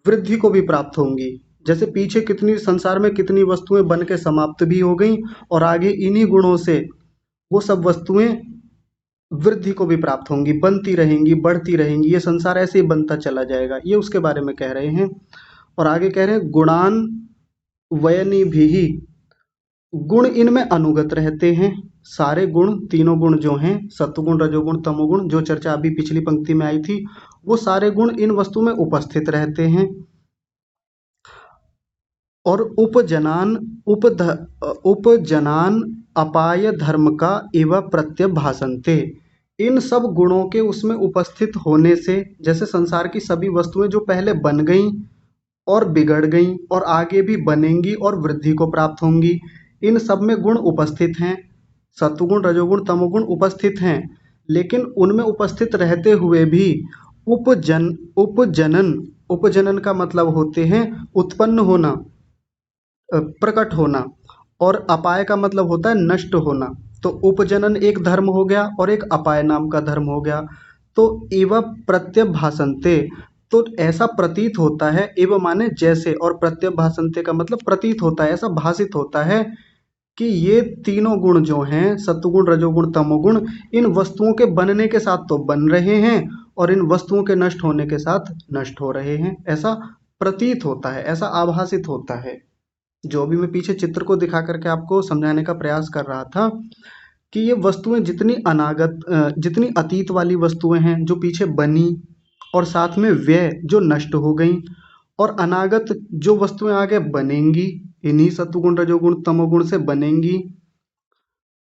वृद्धि को भी प्राप्त होंगी। जैसे पीछे कितनी संसार में कितनी वस्तुएं बन के समाप्त भी हो गई, और आगे इन्हीं गुणों से वो सब वस्तुएं वृद्धि को भी प्राप्त होंगी, बनती रहेंगी, बढ़ती रहेंगी। ये संसार ऐसे ही बनता चला जाएगा, ये उसके बारे में कह रहे हैं। और आगे कह रहे हैं गुणान वयनी भी, गुण इनमें अनुगत रहते हैं। सारे गुण, तीनों गुण जो हैं, सत्वगुण रजोगुण तमोगुण, जो चर्चा अभी पिछली पंक्ति में आई थी, वो सारे गुण इन वस्तु में उपस्थित रहते हैं। और उपजनान अपाय धर्म का एव प्रत्यभासन्ते, इन सब गुणों के उसमें उपस्थित होने से, जैसे संसार की सभी वस्तुएं जो पहले बन गईं और बिगड़ गईं और आगे भी बनेंगी और वृद्धि को प्राप्त होंगी, इन सब में गुण उपस्थित हैं, सत्वगुण रजोगुण तमोगुण उपस्थित हैं। लेकिन उनमें उपस्थित रहते हुए भी उपजनन, उपजनन का मतलब होते हैं उत्पन्न होना, प्रकट होना, और अपाय का मतलब होता है नष्ट होना। तो उपजनन एक धर्म हो गया और एक अपाय नाम का धर्म हो गया। तो एव प्रत्यभासन्ते, तो ऐसा प्रतीत होता है, एव माने जैसे, और प्रत्यभासन्ते का मतलब प्रतीत होता है, ऐसा भासित होता है कि ये तीनों गुण जो हैं, सत्वगुण रजोगुण तमोगुण, इन वस्तुओं के बनने के साथ तो बन रहे हैं, और इन वस्तुओं के नष्ट होने के साथ नष्ट हो रहे हैं। ऐसा प्रतीत होता है, ऐसा आभासित होता है। जो भी मैं पीछे चित्र को दिखा करके आपको समझाने का प्रयास कर रहा था कि ये वस्तुएं जितनी जितनी अतीत वाली वस्तुएं हैं जो पीछे बनी, और साथ में व्यय जो नष्ट हो गई, और अनागत जो वस्तुएं आगे बनेंगी, इन्हीं सत्वगुण रजोगुण तमोगुण से बनेंगी,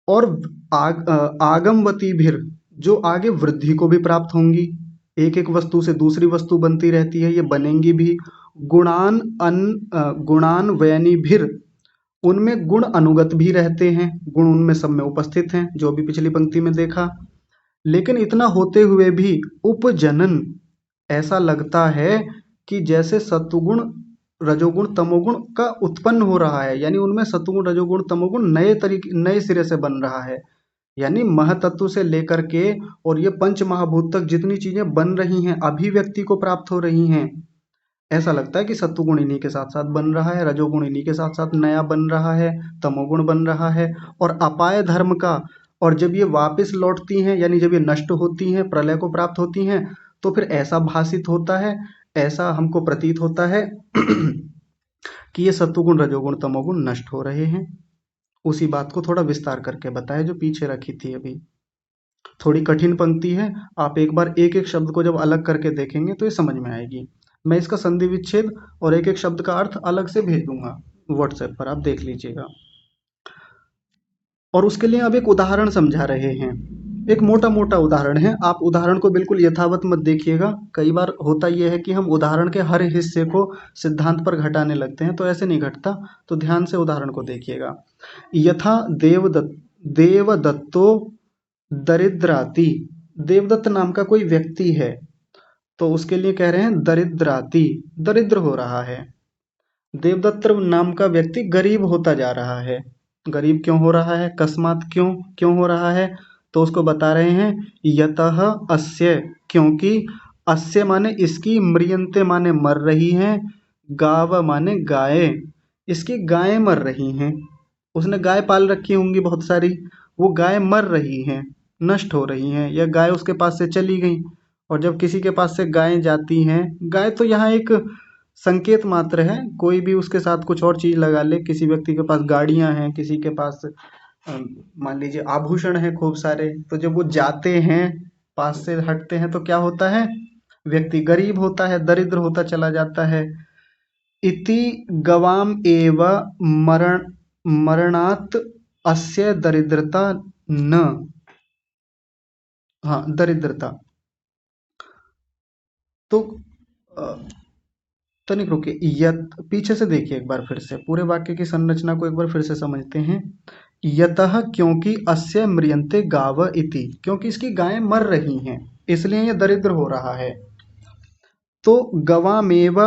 और आगमवती भीर जो आगे वृद्धि को भी प्राप्त होंगी। एक एक वस्तु से दूसरी वस्तु बनती रहती है, ये बनेंगी भी। गुणान वयनी भीर, उनमें गुण अनुगत भी रहते हैं, गुण उनमें सब में उपस्थित हैं, जो भी पिछली पंक्ति में देखा। लेकिन इतना होते हुए भी उपजनन, ऐसा लगता है कि जैसे सत्वगुण रजोगुण तमोगुण का उत्पन्न हो रहा है, यानी उनमें सत्वगुण रजोगुण तमोगुण नए सिरे से बन रहा है। यानी महतत्व से लेकर के और ये पंच महाभूत तक जितनी चीजें बन रही हैं, अभिव्यक्ति को प्राप्त हो रही हैं, ऐसा लगता है कि सत्वगुण इन्हीं के साथ साथ बन रहा है, रजोगुण इन्हीं के साथ साथ नया बन रहा है, तमोगुण बन रहा है। और अपाय धर्म का, और जब ये वापस लौटती हैं, यानी जब ये नष्ट होती हैं, प्रलय को प्राप्त होती हैं, तो फिर ऐसा भासित होता है, ऐसा हमको प्रतीत होता है कि ये सत्वगुण रजोगुण तमोगुण नष्ट हो रहे हैं। उसी बात को थोड़ा विस्तार करके बताया जो पीछे रखी थी अभी। थोड़ी कठिन पंक्ति है, आप एक बार एक एक शब्द को जब अलग करके देखेंगे तो ये समझ में आएगी। मैं इसका संधि विच्छेद और एक एक शब्द का अर्थ अलग से भेज दूंगा व्हाट्सएप पर, आप देख लीजिएगा। और उसके लिए अब एक उदाहरण समझा रहे हैं, एक मोटा मोटा उदाहरण है। आप उदाहरण को बिल्कुल यथावत मत देखिएगा। कई बार होता यह है कि हम उदाहरण के हर हिस्से को सिद्धांत पर घटाने लगते हैं, तो ऐसे नहीं घटता। तो ध्यान से उदाहरण को देखिएगा। यथा देवदत्तो दरिद्राति, देवदत्त नाम का कोई व्यक्ति है, तो उसके लिए कह रहे हैं दरिद्राति, दरिद्र हो रहा है। देवदत्त नाम का व्यक्ति गरीब होता जा रहा है। गरीब क्यों हो रहा है, अकस्मात क्यों क्यों हो रहा है, तो उसको बता रहे हैं यतः अस्य, क्योंकि अस्य माने इसकी, म्रियन्ते माने मर रही हैं, गाव माने गाय, इसकी गायें मर रही हैं। उसने गाय पाल रखी होंगी बहुत सारी, वो गाय मर रही हैं, नष्ट हो रही हैं, या गाय उसके पास से चली गई। और जब किसी के पास से गायें जाती हैं, गाय तो यहाँ एक संकेत मात्र है, कोई भी उसके साथ कुछ और चीज लगा ले। किसी व्यक्ति के पास गाड़ियां हैं, किसी के पास मान लीजिए आभूषण है खूब सारे, तो जब वो जाते हैं, पास से हटते हैं, तो क्या होता है, व्यक्ति गरीब होता है, दरिद्र होता चला जाता है। इति गवाम एव मरण मरणात् अस्य दरिद्रता न, हाँ दरिद्रता। तो अ, तनिक रुकिए, यत पीछे से देखिए एक बार फिर से, पूरे वाक्य की संरचना को एक बार फिर से समझते हैं। यतः क्योंकि अस्य म्रियन्ते गाव इति, क्योंकि इसकी गायें मर रही हैं, इसलिए ये दरिद्र हो रहा है। तो गवामेव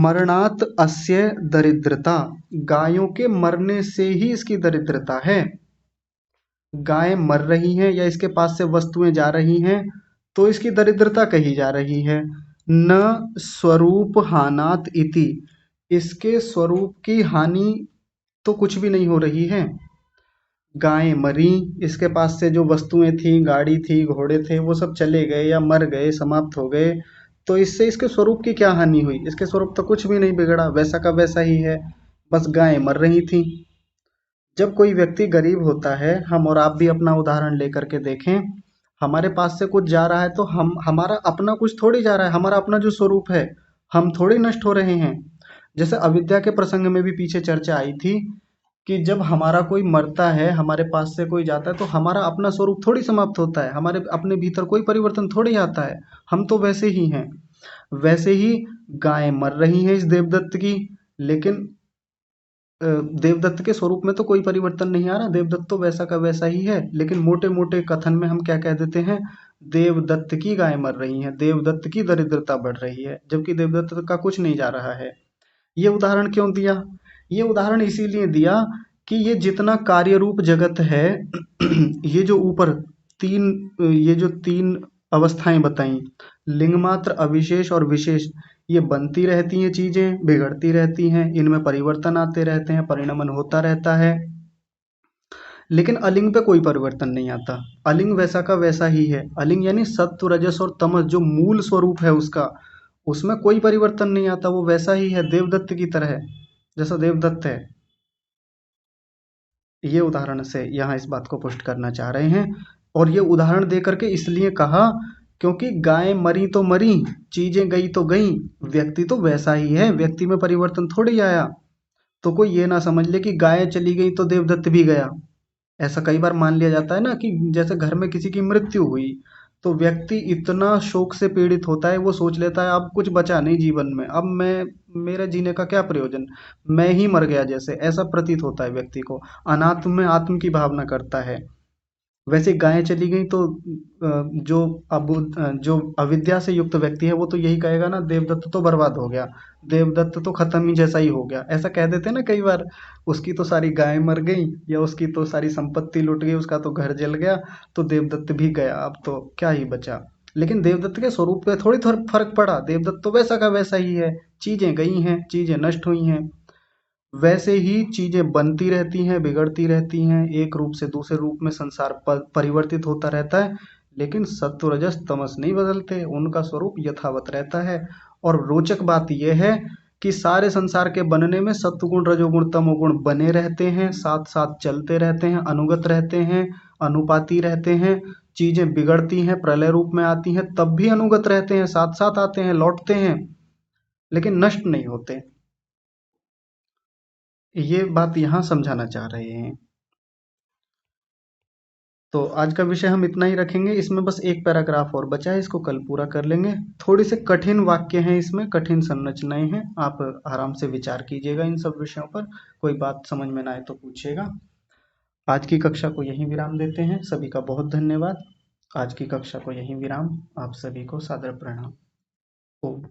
मरणात् अस्य दरिद्रता, गायों के मरने से ही इसकी दरिद्रता है। गायें मर रही हैं या इसके पास से वस्तुएं जा रही हैं, तो इसकी दरिद्रता कही जा रही है। न स्वरूप हानात इति, इसके स्वरूप की हानि तो कुछ भी नहीं हो रही है। गायें मरी, इसके पास से जो वस्तुएं थी, गाड़ी थी, घोड़े थे, वो सब चले गए या मर गए, समाप्त हो गए, तो इससे इसके स्वरूप की क्या हानि हुई? इसके स्वरूप तो कुछ भी नहीं बिगड़ा, वैसा का वैसा ही है, बस गायें मर रही थी। जब कोई व्यक्ति गरीब होता है, हम और आप भी अपना उदाहरण लेकर के देखें, हमारे पास से कुछ जा रहा है तो हम, हमारा अपना कुछ थोड़ी जा रहा है, हमारा अपना जो स्वरूप है, हम थोड़ी नष्ट हो रहे हैं। जैसे अविद्या के प्रसंग में भी पीछे चर्चा आई थी कि जब हमारा कोई मरता है, हमारे पास से कोई जाता है, तो हमारा अपना स्वरूप थोड़ी समाप्त होता है, हमारे अपने भीतर कोई परिवर्तन थोड़ी आता है, हम तो वैसे ही हैं। वैसे ही गायें मर रही हैं इस देवदत्त की, लेकिन देवदत्त के स्वरूप में तो कोई परिवर्तन नहीं आ रहा, देवदत्त तो वैसा का वैसा ही है। लेकिन मोटे मोटे कथन में हम क्या कह देते हैं, देवदत्त की गाय मर रही है, देवदत्त की दरिद्रता बढ़ रही है, जबकि देवदत्त का कुछ नहीं जा रहा है। ये उदाहरण क्यों दिया? ये उदाहरण इसीलिए दिया कि ये जितना कार्य रूप जगत है, ये जो ऊपर ये जो तीन अवस्थाएं बताई, लिंग मात्र, अविशेष और विशेष, ये बनती रहती हैं चीजें, बिगड़ती रहती हैं, इनमें परिवर्तन आते रहते हैं, परिणमन होता रहता है। लेकिन अलिंग पे कोई परिवर्तन नहीं आता, अलिंग वैसा का वैसा ही है। अलिंग यानी सत्व, रजस और तमस, जो मूल स्वरूप है उसका, उसमें कोई परिवर्तन नहीं आता, वो वैसा ही है, देवदत्त की तरह, जैसा देवदत्त है। ये उदाहरण से यहाँ इस बात को पुष्ट करना चाह रहे हैं। और ये उदाहरण दे करके इसलिए कहा क्योंकि गायें मरी तो मरी, चीजें गई तो गई, व्यक्ति तो वैसा ही है, व्यक्ति में परिवर्तन थोड़ी आया। तो कोई ये ना समझ ले कि गाय चली गई तो देवदत्त भी गया। ऐसा कई बार मान लिया जाता है ना कि जैसे घर में किसी की मृत्यु हुई, तो व्यक्ति इतना शोक से पीड़ित होता है, वो सोच लेता है अब कुछ बचा नहीं जीवन में, अब मैं, मेरे जीने का क्या प्रयोजन, मैं ही मर गया, जैसे ऐसा प्रतीत होता है व्यक्ति को, अनात्म में आत्म की भावना करता है। वैसे गायें चली गई तो जो अविद्या से युक्त व्यक्ति है, वो तो यही कहेगा ना, देवदत्त तो बर्बाद हो गया, देवदत्त तो खत्म ही जैसा ही हो गया, ऐसा कह देते हैं ना कई बार। उसकी तो सारी गायें मर गई, या उसकी तो सारी संपत्ति लुट गई, उसका तो घर जल गया, तो देवदत्त भी गया, अब तो क्या ही बचा। लेकिन देवदत्त के स्वरूप पे थोड़ी थोड़ा फर्क पड़ा, देवदत्त तो वैसा का वैसा ही है, चीजें गई हैं, चीजें नष्ट हुई हैं। वैसे ही चीजें बनती रहती हैं, बिगड़ती रहती हैं, एक रूप से दूसरे रूप में संसार परिवर्तित होता रहता है, लेकिन सत्व, रजस, तमस नहीं बदलते, उनका स्वरूप यथावत रहता है। और रोचक बात यह है कि सारे संसार के बनने में सत्वगुण, रजोगुण, तमोगुण बने रहते हैं, साथ साथ चलते रहते हैं, अनुगत रहते हैं, अनुपाती रहते हैं। चीजें बिगड़ती हैं, प्रलय रूप में आती हैं, तब भी अनुगत रहते हैं, साथ साथ आते हैं, लौटते हैं, लेकिन नष्ट नहीं होते। ये बात यहाँ समझाना चाह रहे हैं। तो आज का विषय हम इतना ही रखेंगे, इसमें बस एक पैराग्राफ और बचा है, इसको कल पूरा कर लेंगे। थोड़ी से कठिन वाक्य हैं इसमें, कठिन संरचनाएं हैं, आप आराम से विचार कीजिएगा इन सब विषयों पर। कोई बात समझ में ना आए तो पूछिएगा। आज की कक्षा को यहीं विराम देते हैं, सभी का बहुत धन्यवाद। आज की कक्षा को यहीं विराम, आप सभी को सादर प्रणाम। ओम।